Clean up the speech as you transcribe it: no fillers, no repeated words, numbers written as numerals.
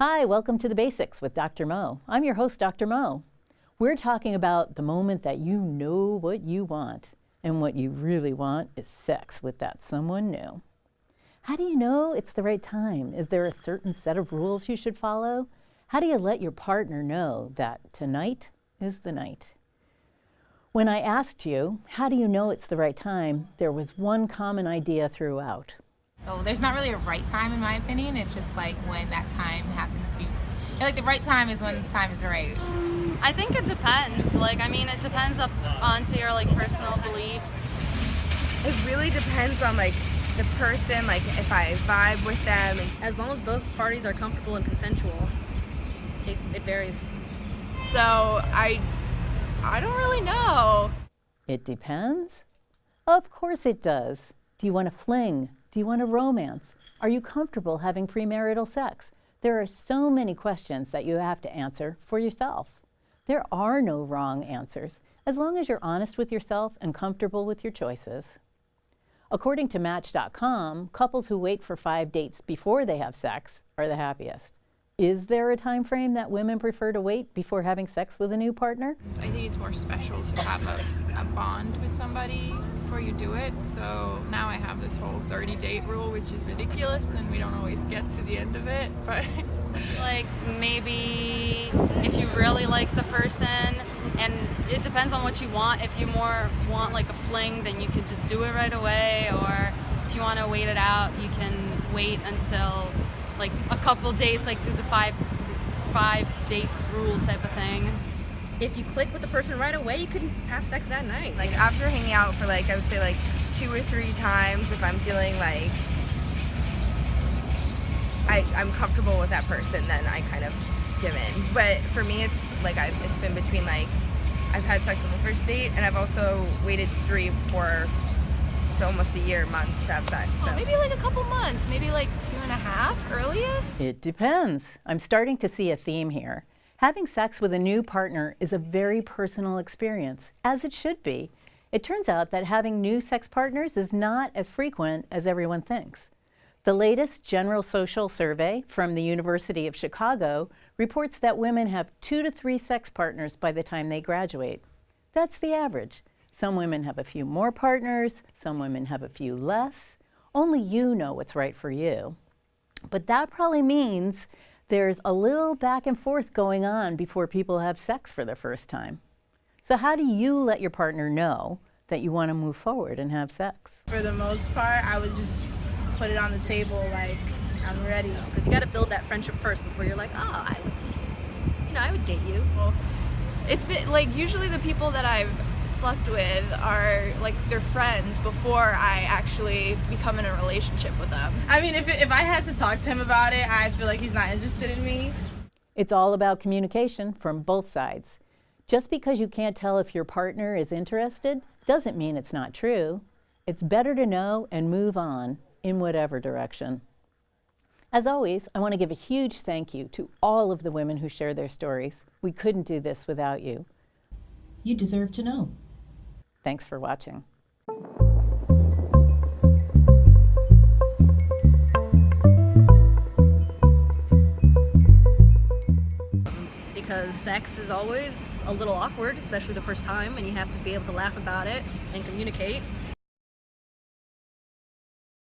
Hi, welcome to The Basics with Dr. Mo. I'm your host, Dr. Mo. We're talking about the moment that you know what you want, and what you really want is sex with that someone new. How do you know it's the right time? Is there a certain set of rules you should follow? How do you let your partner know that tonight is the night? When I asked you, how do you know it's the right time, there was one common idea throughout. So there's not really a right time in my opinion. It's just like when that time happens to be. Like the right time is when the time is right. I think it depends. It depends onto your personal beliefs. It really depends on the person, if I vibe with them. As long as both parties are comfortable and consensual, it varies. So I don't really know. It depends? Of course it does. Do you want to fling? Do you want a romance? Are you comfortable having premarital sex? There are so many questions that you have to answer for yourself. There are no wrong answers, as long as you're honest with yourself and comfortable with your choices. According to Match.com, couples who wait for 5 dates before they have sex are the happiest. Is there a time frame that women prefer to wait before having sex with a new partner? I think it's more special to have a bond with somebody before you do it. So now I have this whole 30-date rule, which is ridiculous, and we don't always get to the end of it. But Maybe if you really like the person, and it depends on what you want. If you more want a fling, then you can just do it right away. Or if you want to wait it out, you can wait until a couple dates, do the five dates rule type of thing. If you click with the person right away, you can have sex that night. After hanging out for I would say 2 or 3 times, if I'm feeling I'm comfortable with that person, then I kind of give in. But for me, it's it's been between I've had sex on the first date, and I've also waited 3, 4 to almost a year, months to have sex. So. maybe a couple months, maybe 2.5 earliest. It depends. I'm starting to see a theme here. Having sex with a new partner is a very personal experience, as it should be. It turns out that having new sex partners is not as frequent as everyone thinks. The latest General Social Survey from the University of Chicago reports that women have 2 to 3 sex partners by the time they graduate. That's the average. Some women have a few more partners, some women have a few less. Only you know what's right for you. But that probably means there's a little back and forth going on before people have sex for the first time. So how do you let your partner know that you want to move forward and have sex? For the most part, I would just put it on the table I'm ready. Because you got to build that friendship first before you're I would date you. Well, it's been usually the people that I've slept with are they're friends before I actually become in a relationship with them. I mean, if I had to talk to him about it, I feel like he's not interested in me. It's all about communication from both sides. Just because you can't tell if your partner is interested doesn't mean it's not true. It's better to know and move on in whatever direction. As always, I want to give a huge thank you to all of the women who share their stories. We couldn't do this without you. You deserve to know. Thanks for watching. Because sex is always a little awkward, especially the first time, and you have to be able to laugh about it and communicate.